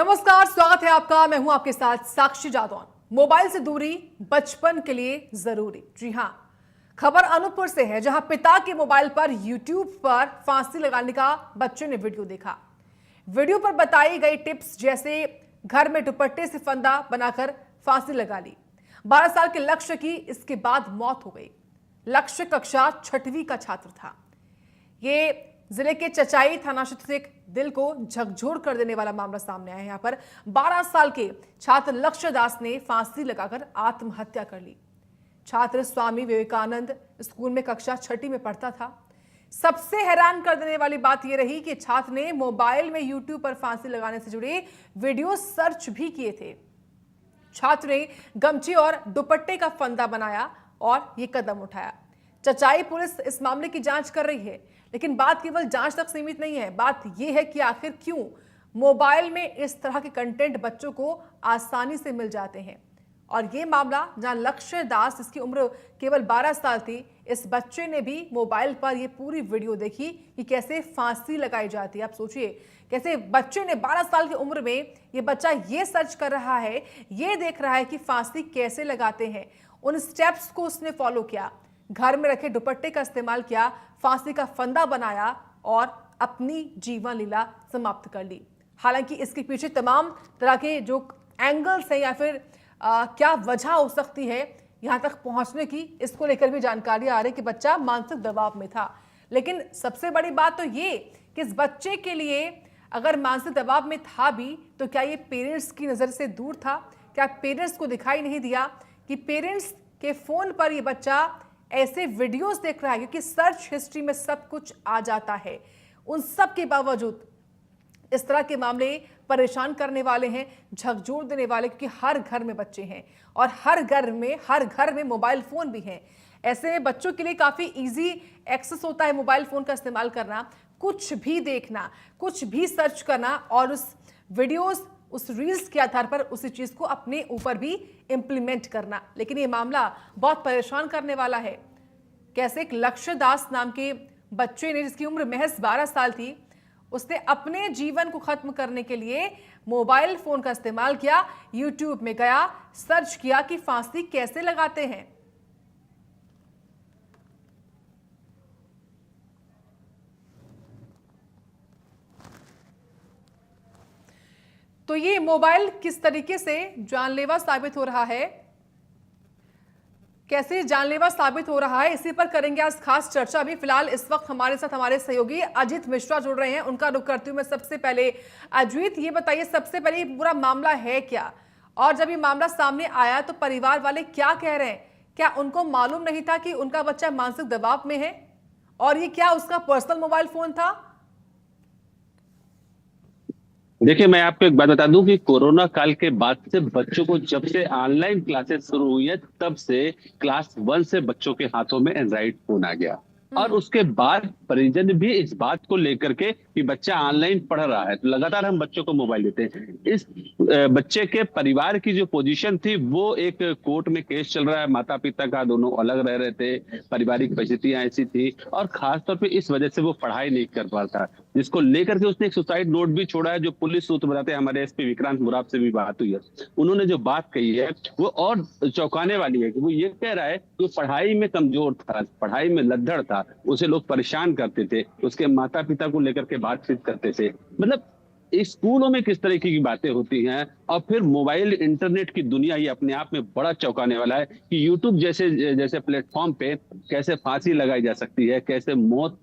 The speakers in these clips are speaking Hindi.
नमस्कार, स्वागत है आपका। मैं हूं आपके साथ साक्षी जादौन। मोबाइल से दूरी बचपन के लिए जरूरी। जी हां, खबर अनूपपुर से है, जहां पिता के मोबाइल पर यूट्यूब पर फांसी लगाने का बच्चे ने वीडियो देखा। वीडियो पर बताई गई टिप्स जैसे घर में दुपट्टे से फंदा बनाकर फांसी लगा ली। 12 साल के लक्ष्य की इसके बाद मौत हो गई। लक्ष्य कक्षा 6वीं का छात्र था। ये जिले के चचाई थाना क्षेत्र से एक दिल को झकझोर कर देने वाला मामला सामने आया है। यहाँ पर 12 साल के छात्र लक्ष्य दास ने फांसी लगाकर आत्महत्या कर ली। छात्र स्वामी विवेकानंद स्कूल में कक्षा 6वीं में पढ़ता था। सबसे हैरान कर देने वाली बात यह रही कि छात्र ने मोबाइल में यूट्यूब पर फांसी लगाने से जुड़े वीडियो सर्च भी किए थे। छात्र ने गमछी और दुपट्टे का फंदा बनाया और ये कदम उठाया। चचाई पुलिस इस मामले की जांच कर रही है, लेकिन बात केवल जांच तक सीमित नहीं है। बात यह है कि आखिर क्यों मोबाइल में इस तरह के कंटेंट बच्चों को आसानी से मिल जाते हैं। और ये मामला जहां लक्ष्य दास, इसकी उम्र केवल 12 साल थी, इस बच्चे ने भी मोबाइल पर ये पूरी वीडियो देखी कि कैसे फांसी लगाई जाती है। आप सोचिए, कैसे बच्चे ने 12 साल की उम्र में ये बच्चा ये सर्च कर रहा है, ये देख रहा है कि फांसी कैसे लगाते हैं। उन स्टेप्स को उसने फॉलो किया, घर में रखे दुपट्टे का इस्तेमाल किया, फांसी का फंदा बनाया और अपनी जीवन लीला समाप्त कर ली। हालांकि इसके पीछे तमाम तरह के जो एंगल्स हैं या फिर क्या वजह हो सकती है यहां तक पहुंचने की, इसको लेकर भी जानकारी आ रही कि बच्चा मानसिक दबाव में था। लेकिन सबसे बड़ी बात तो ये कि इस बच्चे के लिए अगर मानसिक दबाव में था भी, तो क्या ये पेरेंट्स की नज़र से दूर था? क्या पेरेंट्स को दिखाई नहीं दिया कि पेरेंट्स के फोन पर ये बच्चा ऐसे वीडियोस देख रहा है? क्योंकि सर्च हिस्ट्री में सब कुछ आ जाता है। उन सब के बावजूद इस तरह के मामले परेशान करने वाले हैं, झकझोर देने वाले, क्योंकि हर घर में बच्चे हैं और हर घर में मोबाइल फोन भी हैं। ऐसे में बच्चों के लिए काफी इजी एक्सेस होता है मोबाइल फोन का इस्तेमाल करना, कुछ भी देखना, कुछ भी सर्च करना और उस वीडियोस, उस रील्स के आधार पर उसी चीज को अपने ऊपर भी इंप्लीमेंट करना। लेकिन ये मामला बहुत परेशान करने वाला है। कैसे एक लक्ष्य दास नाम के बच्चे ने, जिसकी उम्र महज 12 साल थी, उसने अपने जीवन को खत्म करने के लिए मोबाइल फोन का इस्तेमाल किया, यूट्यूब में गया, सर्च किया कि फांसी कैसे लगाते हैं। तो ये मोबाइल किस तरीके से जानलेवा साबित हो रहा है, कैसे जानलेवा साबित हो रहा है, इसी पर करेंगे आज खास चर्चा। भी फिलहाल इस वक्त हमारे साथ हमारे सहयोगी अजीत मिश्रा जुड़ रहे हैं, उनका रुख करती हूं मैं। सबसे पहले अजीत, ये बताइए, सबसे पहले ये पूरा मामला है क्या, और जब ये मामला सामने आया तो परिवार वाले क्या कह रहे हैं? क्या उनको मालूम नहीं था कि उनका बच्चा मानसिक दबाव में है, और ये क्या उसका पर्सनल मोबाइल फोन था? देखिए, मैं आपको एक बात बता दूं कि कोरोना काल के बाद से बच्चों को, जब से ऑनलाइन क्लासेस शुरू हुई है, तब से क्लास 1 से बच्चों के हाथों में एंड्रॉइड फोन आ गया। और उसके बाद परिजन भी इस बात को लेकर के कि बच्चा ऑनलाइन पढ़ रहा है, तो लगातार हम बच्चों को मोबाइल देते हैं। इस बच्चे के परिवार की जो पोजीशन थी, वो एक कोर्ट में केस चल रहा है, माता पिता का दोनों अलग रह रहे थे, पारिवारिक परिस्थितियां ऐसी थी, और खासतौर पे इस वजह से वो पढ़ाई नहीं कर पाता, जिसको लेकर के उसने एक सुसाइड नोट भी छोड़ा है। जो पुलिस सूत्र बताते हैं, हमारे एसपी विक्रांत मुराद से भी बात हुई है, उन्होंने जो बात कही है वो और चौंकाने वाली है कि वो ये कह रहा है कि पढ़ाई में कमजोर था, पढ़ाई में लद्दड़ था, उसे लोग परेशान करते थे, उसके माता पिता को लेकर के बातचीत करते थे। मतलब स्कूलों में किस तरीके की बातें होती हैं, और फिर मोबाइल इंटरनेट की दुनिया, ये अपने आप में बड़ा चौंकाने वाला है कि यूट्यूब जैसे प्लेटफॉर्म पे कैसे फांसी लगाई जा सकती है, कैसे मौत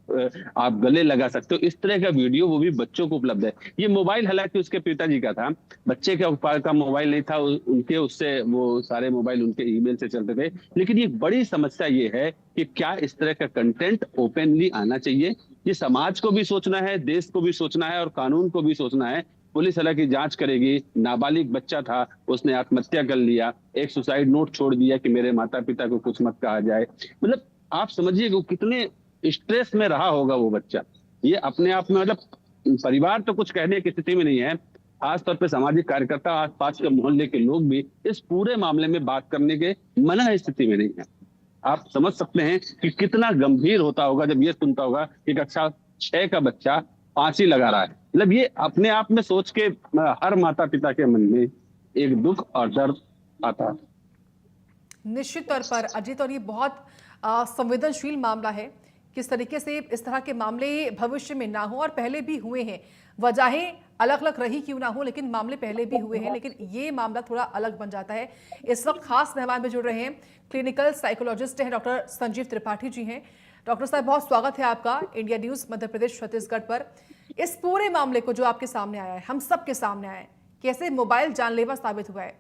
आप गले लगा सकते हो, इस तरह का वीडियो वो भी बच्चों को उपलब्ध है। ये मोबाइल हालांकि उसके पिताजी का था, बच्चे का मोबाइल नहीं था, उनके उससे वो सारे मोबाइल उनके ईमेल से चलते थे। लेकिन ये बड़ी समस्या ये है कि क्या इस तरह का कंटेंट ओपनली आना चाहिए? ये समाज को भी सोचना है, देश को भी सोचना है और कानून को भी सोचना है। पुलिस हालांकि जांच करेगी। नाबालिग बच्चा था, उसने आत्महत्या कर लिया, एक सुसाइड नोट छोड़ दिया कि मेरे माता पिता को कुछ मत कहा जाए। मतलब आप समझिए वो कितने स्ट्रेस में रहा होगा वो बच्चा। ये अपने आप में, मतलब परिवार तो कुछ कहने की स्थिति में नहीं है, खासतौर पे सामाजिक कार्यकर्ता, आसपास के मोहल्ले के लोग भी इस पूरे मामले में बात करने के मना स्थिति में नहीं है। आप समझ सकते हैं कि कितना गंभीर होता होगा जब ये सुनता होगा कि कक्षा 6 का बच्चा फांसी लगा रहा है। मतलब ये अपने आप में सोच के हर माता पिता के मन में एक दुख और दर्द आता है। निश्चित तौर पर अजीत, और ये बहुत संवेदनशील मामला है। किस तरीके से इस तरह के मामले भविष्य में ना हो, और पहले भी हुए हैं। वजहें अलग अलग रही क्यों ना हो, लेकिन मामले पहले भी हुए हैं, लेकिन ये मामला थोड़ा अलग बन जाता है। इस वक्त खास मेहमान में जुड़ रहे हैं, क्लिनिकल साइकोलॉजिस्ट हैं डॉक्टर संजीव त्रिपाठी जी हैं। डॉक्टर साहब, बहुत स्वागत है आपका इंडिया न्यूज मध्य प्रदेश छत्तीसगढ़ पर। इस पूरे मामले को जो आपके सामने आया है, हम सबके सामने आया है, कैसे मोबाइल जानलेवा साबित हुआ है,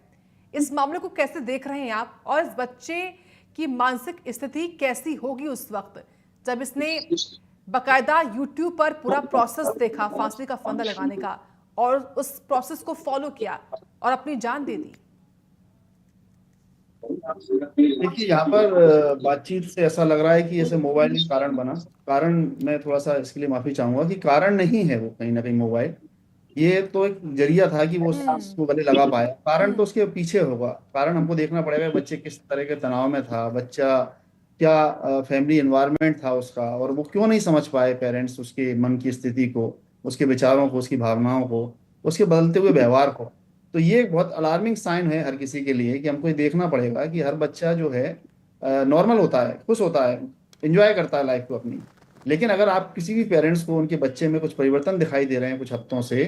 इस मामले को कैसे देख रहे हैं आप, और इस बच्चे की मानसिक स्थिति कैसी होगी उस वक्त जब इसने बकायदा यूट्यूब पर पूरा प्रोसेस देखा फांसी का फंदा लगाने का, और उस प्रोसेस को फॉलो किया और अपनी जान दे दी। देखिए, यहाँ पर बातचीत से ऐसा लग रहा है कि जैसे मोबाइल ही कारण बना। कारण, मैं थोड़ा सा इसके लिए माफी चाहूंगा कि कारण नहीं है वो, कहीं ना कहीं मोबाइल ये तो एक जरिया था कि वो उसको गले लगा पाया। कारण तो उसके पीछे होगा। कारण हमको देखना पड़ेगा बच्चे किस तरह के तनाव में था, बच्चा क्या फैमिली एनवायरनमेंट था उसका, और वो क्यों नहीं समझ पाए पेरेंट्स उसके मन की स्थिति को, उसके विचारों को, उसकी भावनाओं को, उसके बदलते हुए व्यवहार को। तो ये एक बहुत अलार्मिंग साइन है हर किसी के लिए कि हमको ये देखना पड़ेगा कि हर बच्चा जो है नॉर्मल होता है, खुश होता है, एंजॉय करता है लाइफ को अपनी। लेकिन अगर आप किसी भी पेरेंट्स को उनके बच्चे में कुछ परिवर्तन दिखाई दे रहे हैं कुछ हफ्तों से,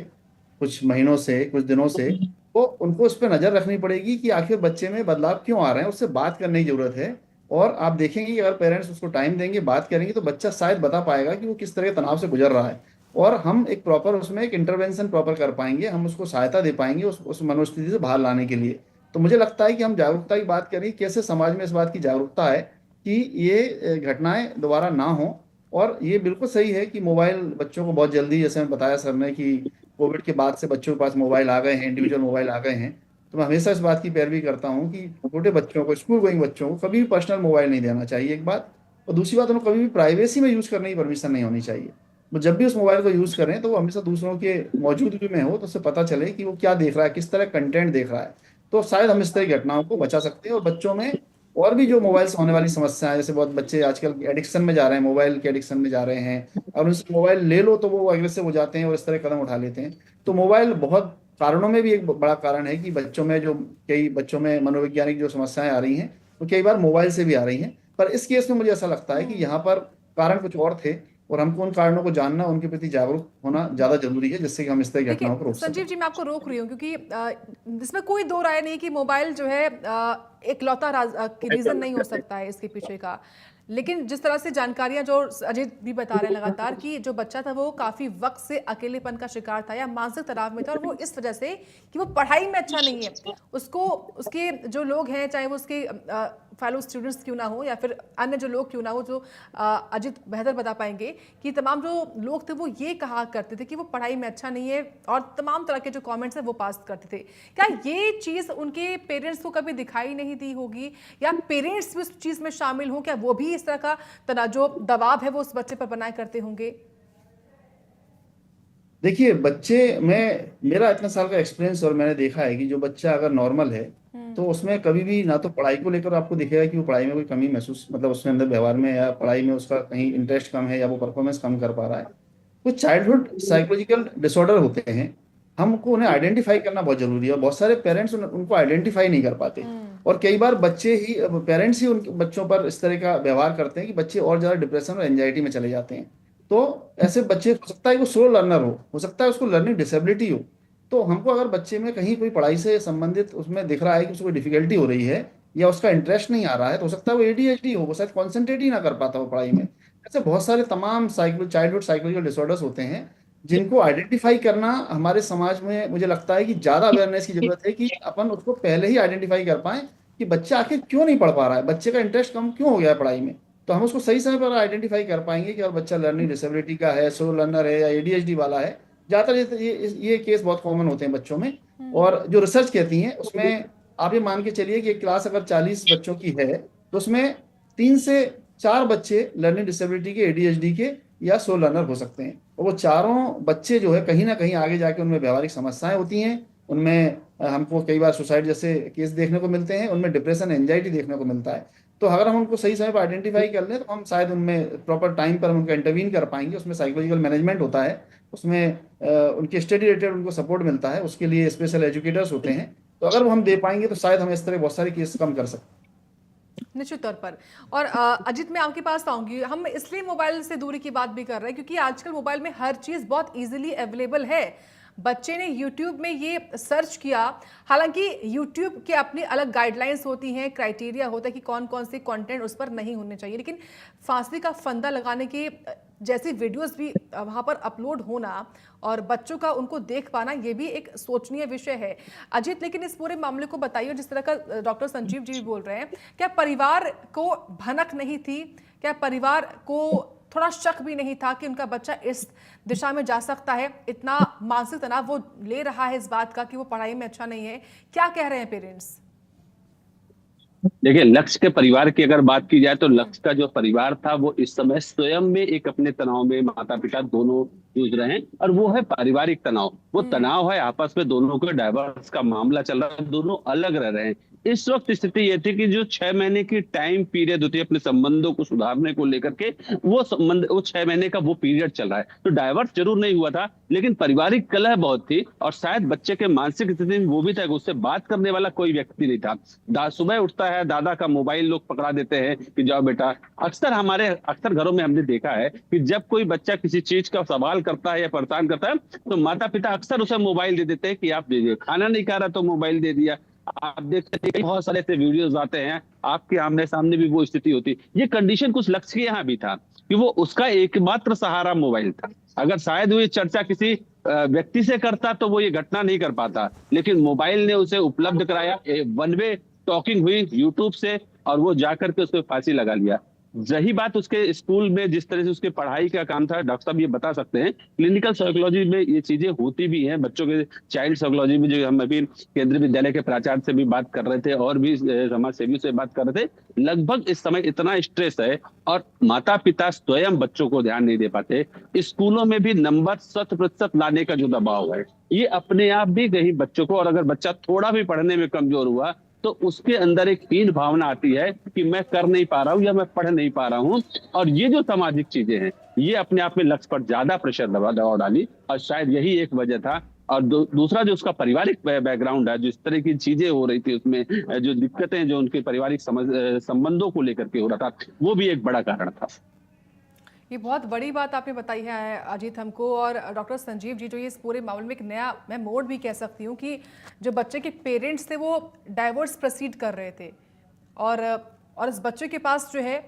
कुछ महीनों से, कुछ दिनों से, तो उनको उस पर नजर रखनी पड़ेगी कि आखिर बच्चे में बदलाव क्यों आ रहे हैं। उससे बात करने की जरूरत है। और आप देखेंगे कि अगर पेरेंट्स उसको टाइम देंगे, बात करेंगे, तो बच्चा शायद बता पाएगा कि वो किस तरह के तनाव से गुजर रहा है। और हम एक प्रॉपर उसमें एक इंटरवेंशन प्रॉपर कर पाएंगे, हम उसको सहायता दे पाएंगे उस मनोस्थिति से बाहर लाने के लिए। तो मुझे लगता है कि हम जागरूकता की बात करें, कैसे समाज में इस बात की जागरूकता है कि ये घटनाएं दोबारा ना हो। और ये बिल्कुल सही है कि मोबाइल बच्चों को बहुत जल्दी, जैसे बताया सर ने कि कोविड के बाद से बच्चों के पास मोबाइल आ गए हैं, इंडिविजुअल मोबाइल आ गए हैं। तो मैं हमेशा इस बात की पैरवी करता हूँ कि छोटे बच्चों को, स्कूल गोइंग बच्चों को कभी भी पर्सनल मोबाइल नहीं देना चाहिए, एक बात। और दूसरी बात, उनको कभी भी प्राइवेसी में यूज करने की परमिशन नहीं होनी चाहिए। वो जब भी उस मोबाइल को यूज करें तो वो हमेशा दूसरों के मौजूदगी में हो, तो उससे पता चले कि वो क्या देख रहा है, किस तरह कंटेंट देख रहा है। तो शायद हम इस तरह की घटनाओं को बचा सकते हैं। और बच्चों में और भी जो मोबाइल से होने वाली समस्याएं, जैसे बहुत बच्चे आजकल एडिक्शन में जा रहे हैं, मोबाइल के एडिक्शन में जा रहे हैं, और उनसे मोबाइल ले लो तो वो एग्रेसिव हो जाते हैं और इस तरह कदम उठा लेते हैं। तो मोबाइल बहुत कारणों में भी एक बड़ा कारण है कि बच्चों में जो, कई बच्चों में मनोवैज्ञानिक जो समस्याएं आ रही हैं वो कई बार मोबाइल से भी आ रही हैं। पर इस केस में मुझे ऐसा लगता है कि यहाँ पर कारण कुछ और थे, और हमको उन कारणों को जानना, उनके प्रति जागरूक होना ज्यादा जरूरी है, जिससे कि हम इस तरह की घटनाओं को देखिए रोक संजीव सकें। जी, मैं आपको रोक रही हूँ क्योंकि इसमें कोई दो राय नहीं कि मोबाइल जो है एक लौता रीजन नहीं हो सकता है इसके पीछे का। लेकिन जिस तरह से जानकारियां जो अजीत भी बता रहे हैं लगातार कि जो बच्चा था वो काफी वक्त से अकेलेपन का शिकार था या मानसिक तनाव में था, और वो इस वजह से कि वो पढ़ाई में अच्छा नहीं है, उसको उसके जो लोग हैं, चाहे वो उसके फेलो स्टूडेंट्स क्यों ना हो या फिर अन्य जो लोग क्यों ना हो, जो अजीत बेहतर बता पाएंगे कि तमाम जो लोग थे वो ये कहा करते थे कि वो पढ़ाई में अच्छा नहीं है, और तमाम तरह के जो कमेंट्स हैं वो पास करते थे। क्या ये चीज़ उनके पेरेंट्स को कभी दिखाई नहीं दी होगी, या पेरेंट्स भी उस चीज़ में शामिल हो? क्या वो भी इस तरह का जो दबाव है वो उस बच्चे पर बनाए करते होंगे? देखिए, बच्चे में मेरा इतना साल का एक्सपीरियंस, और मैंने देखा है कि जो बच्चा अगर नॉर्मल है तो उसमें कभी भी ना तो पढ़ाई को लेकर आपको दिखेगा कि वो पढ़ाई में कोई कमी महसूस, मतलब उसके अंदर व्यवहार में या पढ़ाई में उसका कहीं इंटरेस्ट कम है या वो परफॉर्मेंस कम कर पा रहा है। कुछ चाइल्डहुड साइकोलॉजिकल डिसऑर्डर होते हैं, हमको उन्हें आइडेंटिफाई करना बहुत जरूरी है, और बहुत सारे पेरेंट्स उनको आइडेंटिफाई नहीं कर पाते। और कई बार बच्चे ही, पेरेंट्स ही उन बच्चों पर इस तरह का व्यवहार करते हैं कि बच्चे और ज्यादा डिप्रेशन और एंजाइटी में चले जाते हैं। तो ऐसे बच्चे, हो सकता है कि वो स्लो लर्नर हो सकता है उसको लर्निंग डिसेबिलिटी हो। तो हमको अगर बच्चे में कहीं कोई पढ़ाई से संबंधित उसमें दिख रहा है कि उसको डिफिकल्टी हो रही है या उसका इंटरेस्ट नहीं आ रहा है, तो हो सकता है वो एडीएचडी हो, वो शायद कॉन्सेंट्रेट ही ना कर पाता हो पढ़ाई में। ऐसे बहुत सारे तमाम चाइल्डहुड साइकोलॉजिकल डिसऑर्डर्स होते हैं, जिनको आइडेंटिफाई करना हमारे समाज में, मुझे लगता है कि ज्यादा अवेयरनेस की जरूरत है, कि अपन उसको पहले ही आइडेंटिफाई कर पाए कि बच्चा आखिर क्यों नहीं पढ़ पा रहा है, बच्चे का इंटरेस्ट कम क्यों हो गया है पढ़ाई में। तो हम उसको सही समय पर आइडेंटिफाई कर पाएंगे कि और बच्चा लर्निंग डिसेबिलिटी का है, स्लो लर्नर है, या एडीएचडी वाला है। ज्यादातर ये केस बहुत कॉमन होते हैं बच्चों में। और जो रिसर्च कहती है उसमें, आप ये मान के चलिए कि एक क्लास अगर 40 बच्चों की है, तो उसमें 3 से 4 बच्चे लर्निंग डिसेबिलिटी के, एडीएचडी के या स्लो लर्नर हो सकते हैं। और वो चारों बच्चे जो है कहीं ना कहीं आगे जाके उनमें व्यवहारिक समस्याएं होती हैं, उनमें हमको कई बार सुसाइड जैसे केस देखने को मिलते हैं, उनमें डिप्रेशन, एंजाइटी देखने को मिलता है। तो अगर हम उनको सही समय पर आइडेंटिफाई कर लें तो हम शायद उनमें प्रॉपर टाइम पर हम उनको इंटरवीन कर पाएंगे। उसमें साइकोलॉजिकल मैनेजमेंट होता है, उसमें उनके स्टडी रिलेटेड उनको सपोर्ट मिलता है, उसके लिए स्पेशल एजुकेटर्स होते हैं। तो अगर वो हम दे पाएंगे तो शायद हम इस तरह बहुत सारे केस कम कर सकते हैं। निश्चित तौर पर। और अजीत, मैं आपके पास आऊंगी। हम इसलिए मोबाइल से दूरी की बात भी कर रहे हैं क्योंकि आजकल मोबाइल में हर चीज बहुत इजीली अवेलेबल है। बच्चे ने YouTube में ये सर्च किया, हालांकि YouTube के अपनी अलग गाइडलाइंस होती हैं, क्राइटेरिया होता है कि कौन कौन से कंटेंट उस पर नहीं होने चाहिए, लेकिन फांसी का फंदा लगाने के जैसी वीडियोस भी वहां पर अपलोड होना और बच्चों का उनको देख पाना, ये भी एक सोचनीय विषय है। अजीत, लेकिन इस पूरे मामले को बताइए, जिस तरह का डॉक्टर संजीव जी भी बोल रहे हैं, क्या परिवार को भनक नहीं थी? क्या परिवार को थोड़ा शक भी नहीं था कि उनका बच्चा इस दिशा में जा सकता है? इतना मानसिक तनाव वो ले रहा है इस बात का कि वो पढ़ाई में अच्छा नहीं है। क्या कह रहे हैं पेरेंट्स? देखिए, लक्ष्य के परिवार की अगर बात की जाए तो लक्ष्य का जो परिवार था वो इस समय स्वयं में एक अपने तनाव में माता पिता दोनों जूझ रहे हैं, और वो है पारिवारिक तनाव। वो तनाव है आपस में, दोनों के डाइवोर्स का मामला चल रहा है, दोनों अलग रह रहे हैं। इस वक्त स्थिति ये थी कि जो 6 महीने की टाइम पीरियड होती है अपने संबंधों को सुधारने को लेकर के, वो 6 महीने का वो पीरियड चल रहा है। तो डाइवर्स जरूर नहीं हुआ था, लेकिन पारिवारिक कलह बहुत थी, और शायद बच्चे के मानसिक स्थिति में वो भी था कि उससे बात करने वाला कोई व्यक्ति नहीं था। सुबह उठता है, दादा का मोबाइल लोग पकड़ा देते हैं कि जाओ बेटा। अक्सर घरों में हमने देखा है कि जब कोई बच्चा किसी चीज का सवाल करता है या परेशान करता है तो माता पिता अक्सर उसे मोबाइल दे देते हैं कि आप दीजिए, खाना नहीं खा रहा तो मोबाइल दे दिया। आप देख सकते हैं बहुत सारे ऐसे वीडियोस आते हैं, आपके आमने सामने भी वो स्थिति होती। ये कंडीशन कुछ लक्ष्य के यहाँ भी था कि वो उसका एकमात्र सहारा मोबाइल था। अगर शायद वो ये चर्चा किसी व्यक्ति से करता तो वो ये घटना नहीं कर पाता, लेकिन मोबाइल ने उसे उपलब्ध कराया। वन वे टॉकिंग हुई यूट्यूब से, और वो जाकर के उसको फांसी लगा लिया। रही बात उसके स्कूल में जिस तरह से उसके पढ़ाई का काम था, डॉक्टर साहब ये बता सकते हैं, क्लिनिकल साइकोलॉजी में ये चीजें होती भी हैं बच्चों के। चाइल्ड साइकोलॉजी में जो हम अभी केंद्रीय विद्यालय के प्राचार्य से भी बात कर रहे थे और भी समाज सेवी से बात कर रहे थे, लगभग इस समय इतना स्ट्रेस है और माता पिता स्वयं बच्चों को ध्यान नहीं दे पाते। स्कूलों में भी नंबर 100% लाने का जो दबाव है, ये अपने आप भी कहीं बच्चों को, और अगर बच्चा थोड़ा भी पढ़ने में कमजोर हुआ तो उसके अंदर एक हीन भावना आती है कि मैं कर नहीं पा रहा हूं या मैं पढ़ नहीं पा रहा हूं। और ये जो सामाजिक चीजें हैं, ये अपने आप में लक्ष्य पर ज्यादा प्रेशर दबाव डाली, और शायद यही एक वजह था। और दूसरा जो उसका पारिवारिक बैकग्राउंड है, जो इस तरह की चीजें हो रही थी उसमें, जो दिक्कतें जो उनके पारिवारिक संबंधों को लेकर के हो रहा था, वो भी एक बड़ा कारण था। ये बहुत बड़ी बात आपने बताई है अजीत हमको। और डॉक्टर संजीव जी, जो ये इस पूरे मामले में एक नया, मैं मोड़ भी कह सकती हूँ कि जो बच्चे के पेरेंट्स थे वो डाइवोर्स प्रोसीड कर रहे थे, और इस बच्चे के पास जो है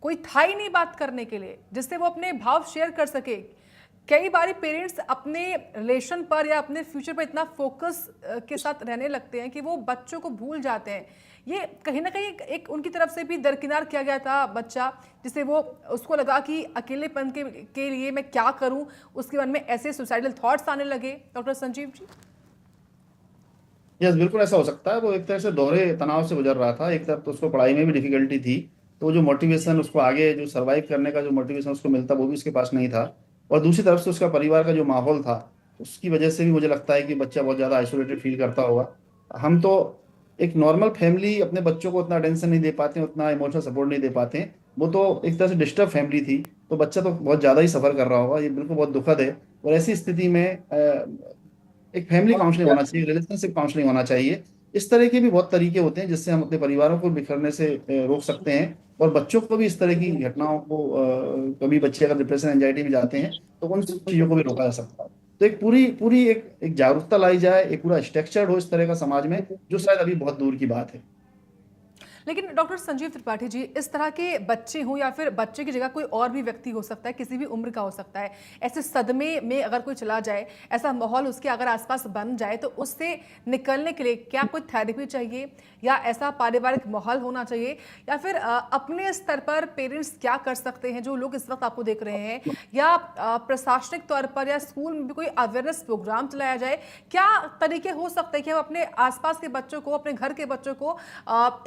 कोई था ही नहीं बात करने के लिए जिससे वो अपने भाव शेयर कर सके। कई बार पेरेंट्स अपने रिलेशन पर या अपने फ्यूचर पर इतना फोकस के साथ रहने लगते हैं कि वो बच्चों को भूल जाते हैं। ये कहीं ना कहीं एक उनकी तरफ से भी दरकिनार किया गया था बच्चा, जिससे वो उसको लगा कि अकेलेपन के लिए मैं क्या करूं, उसके मन में ऐसे सुसाइडल थॉट्स आने लगे। डॉक्टर संजीव जी। यस, बिल्कुल ऐसा हो सकता है। वो एक तरह से दोहरे तनाव से गुजर रहा था। एक तरफ तो उसको पढ़ाई में भी डिफिकल्टी थी, तो जो मोटिवेशन उसको आगे जो सर्वाइव करने का जो मोटिवेशन उसको मिलता वो भी उसके पास नहीं था। और दूसरी तरफ से उसका परिवार का जो माहौल था, उसकी वजह से भी मुझे लगता है कि बच्चा बहुत ज़्यादा आइसोलेटेड फील करता होगा। हम तो एक नॉर्मल फैमिली अपने बच्चों को उतना अटेंशन नहीं दे पाते हैं, उतना इमोशनल सपोर्ट नहीं दे पाते हैं। वो तो एक तरह से डिस्टर्ब फैमिली थी, तो बच्चा तो बहुत ज़्यादा ही सफ़र कर रहा होगा। ये बिल्कुल बहुत दुखद है। और ऐसी स्थिति में एक फैमिली काउंसलिंग होना चाहिए, रिलेशनशिप काउंसलिंग होना चाहिए। इस तरह के भी बहुत तरीके होते हैं जिससे हम अपने परिवारों को बिखरने से रोक सकते हैं, और बच्चों को भी इस तरह की घटनाओं को, कभी बच्चे अगर डिप्रेशन एंजाइटी में जाते हैं तो उन चीज़ों को भी रोका जा सकता है। तो एक पूरी एक जागरूकता लाई जाए, एक पूरा स्ट्रक्चर हो इस तरह का समाज में, जो शायद अभी बहुत दूर की बात है। लेकिन डॉक्टर संजीव त्रिपाठी जी, इस तरह के बच्चे हों या फिर बच्चे की जगह कोई और भी व्यक्ति हो सकता है, किसी भी उम्र का हो सकता है, ऐसे सदमे में अगर कोई चला जाए, ऐसा माहौल उसके अगर आसपास बन जाए, तो उससे निकलने के लिए क्या कोई थेरेपी चाहिए, या ऐसा पारिवारिक माहौल होना चाहिए, या फिर अपने स्तर पर पेरेंट्स क्या कर सकते हैं? जो लोग इस वक्त आपको देख रहे हैं, या प्रशासनिक तौर पर या स्कूल में भी कोई अवेयरनेस प्रोग्राम चलाया जाए, क्या तरीके हो सकते हैं कि हम अपने आसपास के बच्चों को, अपने घर के बच्चों को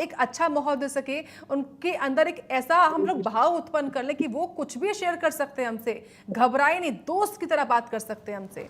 एक अच्छा माहौल दे सके, उनके अंदर एक ऐसा हम लोग भाव उत्पन्न कर ले कि वो कुछ भी शेयर कर सकते हैं हमसे, घबराए नहीं, दोस्त की तरह बात कर सकते हैं हमसे?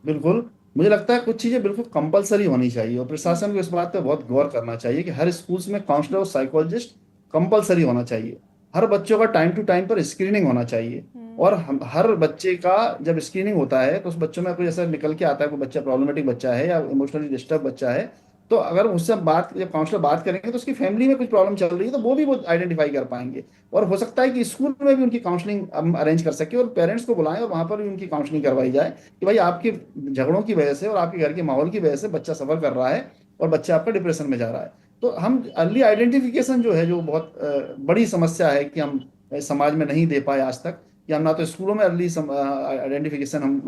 बिल्कुल। मुझे लगता है कुछ चीजें बिल्कुल कंपलसरी होनी चाहिए और प्रशासन को इस बात पे बहुत गौर करना चाहिए कि हर स्कूल्स में काउंसलर और साइकोलॉजिस्ट कंपलसरी होना चाहिए। हर बच्चों का टाइम टू टाइम पर स्क्रीनिंग होना चाहिए। और हर बच्चे का जब स्क्रीनिंग होता है तो उस बच्चों में कोई ऐसा निकल के आता है, कोई बच्चा प्रॉब्लमेटिक बच्चा है या इमोशनली डिस्टर्ब बच्चा है, तो अगर उससे बात, जब काउंसलर बात करेंगे तो उसकी फैमिली में कुछ प्रॉब्लम चल रही है तो वो आइडेंटिफाई कर पाएंगे। और हो सकता है कि स्कूल में भी उनकी काउंसलिंग हम अरेंज कर सके और पेरेंट्स को बुलाएं और वहां पर भी उनकी काउंसलिंग करवाई जाए कि भाई आपके झगड़ों की वजह से और आपके घर के माहौल की वजह से बच्चा सफर कर रहा है और बच्चा आपका डिप्रेशन में जा रहा है। तो हम अर्ली आइडेंटिफिकेशन जो है, जो बहुत बड़ी समस्या है कि हम समाज में नहीं दे पाए आज तक, कि हम ना तो स्कूलों में अर्ली आइडेंटिफिकेशन हम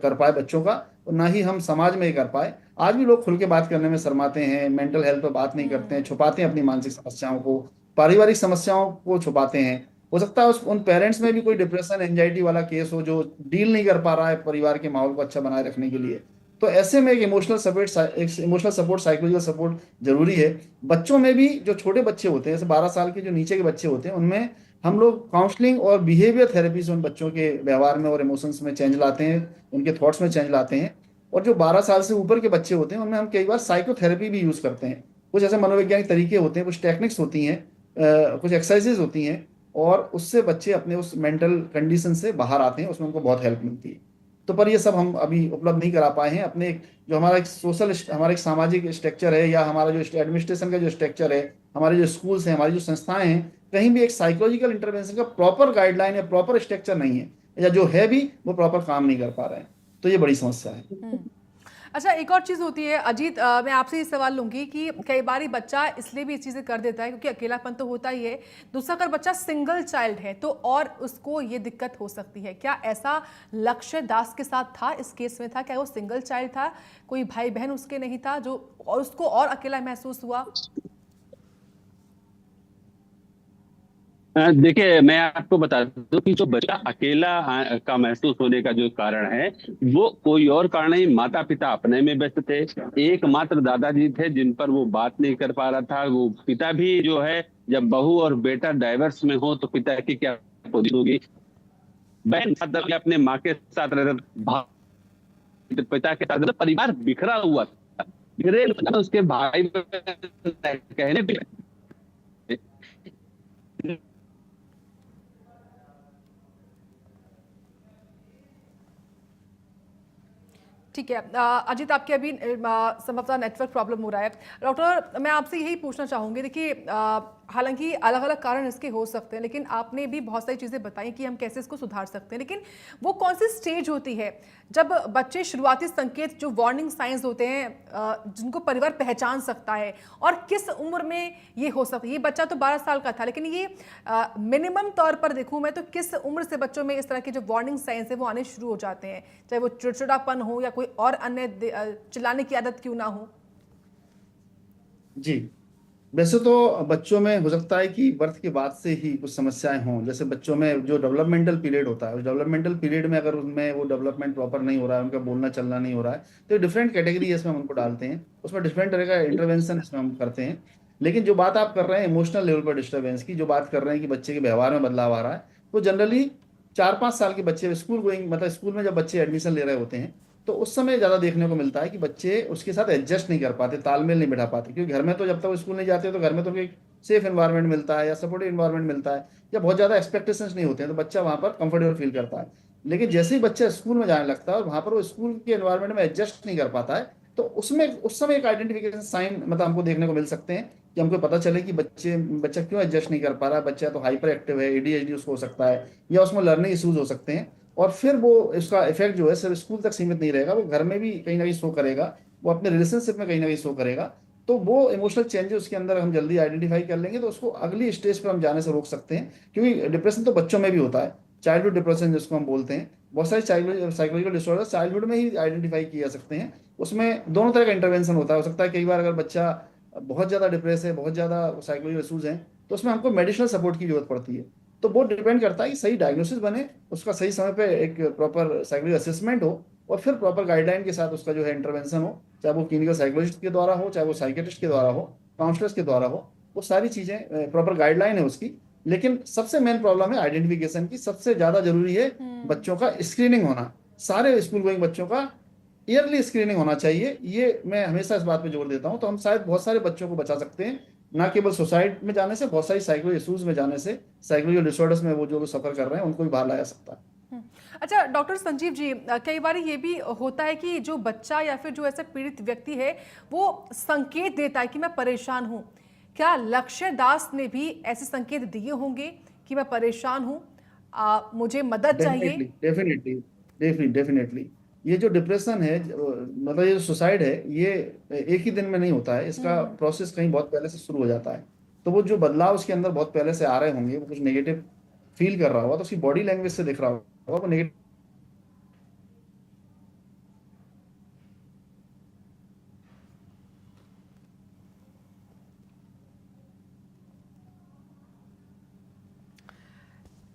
कर पाए बच्चों का, और ना ही हम समाज में ही कर पाए। आज भी लोग खुल के बात करने में शर्माते हैं, मेंटल हेल्थ पर बात नहीं करते हैं, छुपाते हैं अपनी मानसिक समस्याओं को, पारिवारिक समस्याओं को छुपाते हैं। हो सकता है उन पेरेंट्स में भी कोई डिप्रेशन एंजाइटी वाला केस हो जो डील नहीं कर पा रहा है परिवार के माहौल को अच्छा बनाए रखने के लिए। तो ऐसे में एक इमोशनल सपोर्ट, साइकोलॉजिकल सपोर्ट जरूरी है। बच्चों में भी जो छोटे बच्चे होते हैं, जैसे 12 साल के जो नीचे के बच्चे होते हैं, उनमें हम लोग काउंसलिंग और बिहेवियर थेरेपी से उन बच्चों के व्यवहार में और इमोशंस में चेंज लाते हैं, उनके थॉट्स में चेंज लाते हैं। और जो 12 साल से ऊपर के बच्चे होते हैं उनमें हम कई बार साइकोथेरेपी भी यूज करते हैं। कुछ ऐसे मनोवैज्ञानिक तरीके होते हैं, कुछ टेक्निक्स होती हैं, कुछ एक्सरसाइजेज होती हैं, और उससे बच्चे अपने उस मेंटल कंडीशन से बाहर आते हैं, उसमें उनको बहुत हेल्प मिलती है। तो पर ये सब हम अभी उपलब्ध नहीं करा पाए हैं। अपने जो हमारा एक हमारा एक सामाजिक स्ट्रक्चर है, या हमारा जो एडमिनिस्ट्रेशन का जो स्ट्रक्चर है, हमारे जो स्कूल्स हैं, हमारी जो संस्थाएं हैं, कहीं भी एक साइकोलॉजिकल इंटरवेंशन का प्रॉपर गाइडलाइन या प्रॉपर स्ट्रक्चर नहीं है, या जो है भी वो प्रॉपर काम नहीं कर पा रहे हैं। तो ये बड़ी समस्या है। अच्छा, एक और चीज़ होती है अजीत, मैं आपसे ये सवाल लूंगी कि कई बार ही बच्चा इसलिए भी ये चीज़ें कर देता है क्योंकि अकेलापन तो होता ही है। दूसरा, अगर बच्चा सिंगल चाइल्ड है तो और उसको ये दिक्कत हो सकती है। क्या ऐसा लक्ष्य दास के साथ था, इस केस में था? क्या वो सिंगल चाइल्ड था, कोई भाई बहन उसके नहीं था, जो और उसको और अकेला महसूस हुआ? देखिए, मैं आपको बता दूं कि जो बच्चा अकेला का महसूस होने का जो कारण है, वो कोई और कारण नहीं, माता पिता अपने में व्यस्त थे। एकमात्र दादाजी थे जिन पर वो बात नहीं कर पा रहा था। वो पिता भी जो है, जब बहू और बेटा डाइवर्स में हो तो पिता की क्या पोजीशन होगी। बहन साथ अपने माँ के साथ रहता, पिता के साथ रहता, परिवार बिखरा हुआ था। बिखरे उसके भाई कहने पे ठीक है, अजीत, आपके अभी संभवतः नेटवर्क प्रॉब्लम हो रहा है। डॉक्टर, मैं आपसे यही पूछना चाहूँगी, देखिए हालांकि अलग अलग कारण इसके हो सकते हैं, लेकिन आपने भी बहुत सारी चीज़ें बताई कि हम कैसे इसको सुधार सकते हैं। लेकिन वो कौन सी स्टेज होती है जब बच्चे शुरुआती संकेत, जो वार्निंग साइंस होते हैं, जिनको परिवार पहचान सकता है, और किस उम्र में ये हो सकता है? ये बच्चा तो 12 साल का था, लेकिन ये मिनिमम तौर पर देखूँ मैं तो किस उम्र से बच्चों में इस तरह के जो वार्निंग साइंस है वो आने शुरू हो जाते हैं, चाहे वो चिड़चिड़ापन हो या कोई और अन्य चिल्लाने की आदत क्यों ना हो? जी, वैसे तो बच्चों में हो सकता है कि बर्थ के बाद से ही कुछ समस्याएं हों। जैसे बच्चों में जो डेवलपमेंटल पीरियड होता है, उस डेवलपमेंटल पीरियड में अगर उनमें वो डेवलपमेंट प्रॉपर नहीं हो रहा है, उनका बोलना चलना नहीं हो रहा है, तो डिफरेंट कैटेगरी इसमें हम उनको डालते हैं, उसमें डिफरेंट तरह का इंटरवेंशन इसमें हम करते हैं। लेकिन जो बात आप कर रहे हैं इमोशनल लेवल पर डिस्टर्बेंस की, जो बात कर रहे हैं कि बच्चे के व्यवहार में बदलाव आ रहा है, तो जनरली 4-5 साल के बच्चे स्कूल गोइंग, मतलब स्कूल में जब बच्चे एडमिशन ले रहे होते हैं, तो उस समय ज्यादा देखने को मिलता है कि बच्चे उसके साथ एडजस्ट नहीं कर पाते, तालमेल नहीं बिठा पाते। क्योंकि घर में तो जब तक वो स्कूल नहीं जाते तो घर में तो एक सेफ एनवायरनमेंट मिलता है या सपोर्टिव एनवायरनमेंट मिलता है, या बहुत ज्यादा एक्सपेक्टेशंस नहीं होते हैं, तो बच्चा वहां पर कंफर्टेबल फील करता है। लेकिन जैसे ही बच्चा स्कूल में जाने लगता है और वहां पर वो स्कूल के एनवायरनमेंट में एडजस्ट नहीं कर पाता है, तो उसमें उस समय एक आइडेंटिफिकेशन साइन मतलब हमको देखने को मिल सकते हैं, कि हमको पता चले कि बच्चा क्यों एडजस्ट नहीं कर पा रहा है। बच्चा तो हाइपर एक्टिव है, एडीएचडी उसको हो सकता है, या उसमें लर्निंग इश्यूज हो सकते हैं। और फिर वो इसका इफेक्ट जो है सिर्फ स्कूल तक सीमित नहीं रहेगा, वो घर में भी कहीं ना कहीं शो करेगा, वो अपने रिलेशनशिप में कहीं ना कहीं शो करेगा। तो वो इमोशनल चेंजेस उसके अंदर हम जल्दी आइडेंटिफाई कर लेंगे तो उसको अगली स्टेज पर हम जाने से रोक सकते हैं। क्योंकि डिप्रेशन तो बच्चों में भी होता है, चाइल्डहुड डिप्रेशन जिसको हम बोलते हैं। बहुत सारे साइकोलॉजिकल डिसऑर्डर चाइल्डहुड में ही आइडेंटिफाई किए जा सकते हैं। उसमें दोनों तरह का इंटरवेंशन होता है। हो सकता है कई बार अगर बच्चा बहुत ज्यादा डिप्रेस है, बहुत ज्यादा साइकोलॉजिकल इश्यूज हैं, तो उसमें हमको मेडिसिनल सपोर्ट की जरूरत पड़ती है। तो वो डिपेंड करता है कि सही डायग्नोसिस बने, उसका सही समय पे एक प्रॉपर साइकोलॉजिकल असेसमेंट हो, और फिर प्रॉपर गाइडलाइन के साथ उसका जो है इंटरवेंशन हो, चाहे वो क्लिनिकल साइकोलॉजिस्ट के द्वारा हो, चाहे वो साइकेट्रिस्ट के द्वारा हो, काउंसलर्स के द्वारा हो। वो सारी चीजें प्रॉपर गाइडलाइन है उसकी। लेकिन सबसे मेन प्रॉब्लम है आइडेंटिफिकेशन की। सबसे ज्यादा जरूरी है बच्चों का स्क्रीनिंग होना, सारे स्कूल गोइंग बच्चों का ईयरली स्क्रीनिंग होना चाहिए। ये मैं हमेशा इस बात पे जोर देता हूँ। तो हम शायद बहुत सारे बच्चों को बचा सकते हैं, ना केवल सुसाइड में जाने से, बहुत सारी साइकोलॉजिकल इश्यूज में जाने से, साइकोलॉजिकल डिसऑर्डर्स में वो जो लोग सफर कर रहे हैं उनको भी बाहर लाया सकता है। अच्छा डॉक्टर संजीव जी, कई बार ये भी होता है कि जो बच्चा या फिर जो ऐसा पीड़ित व्यक्ति है वो संकेत देता है कि मैं परेशान हूँ। क्या लक्ष्य दास ने भी ऐसे संकेत दिए होंगे कि मैं परेशान हूँ, मुझे मदद चाहिए? डेफिनेटली ये जो डिप्रेशन है, मतलब ये जो सुसाइड है, ये एक ही दिन में नहीं होता है। इसका प्रोसेस कहीं बहुत पहले से शुरू हो जाता है। तो वो जो बदलाव उसके अंदर बहुत पहले से आ रहे होंगे, वो कुछ नेगेटिव फील कर रहा होगा, तो उसकी बॉडी लैंग्वेज से दिख रहा होगा वो नेगेटिव।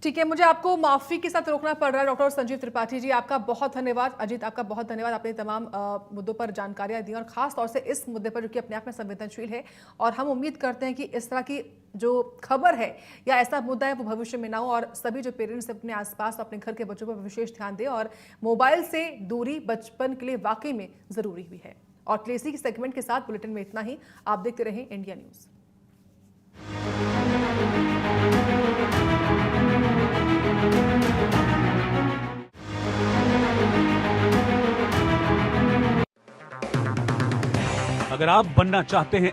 ठीक है, मुझे आपको माफी के साथ रोकना पड़ रहा है। डॉक्टर संजीव त्रिपाठी जी, आपका बहुत धन्यवाद। अजीत, आपका बहुत धन्यवाद, आपने तमाम मुद्दों पर जानकारियां दी और खास तौर से इस मुद्दे पर जो कि अपने आप में संवेदनशील है। और हम उम्मीद करते हैं कि इस तरह की जो खबर है या ऐसा मुद्दा है वो भविष्य में ना हो, और सभी जो पेरेंट्स अपने आसपास अपने घर के बच्चों पर विशेष ध्यान दें। और मोबाइल से दूरी बचपन के लिए वाकई में जरूरी भी है। और ट्रेसी की सेगमेंट के साथ बुलेटिन में इतना ही। आप देखते रहें इंडिया न्यूज। अगर आप बनना चाहते हैं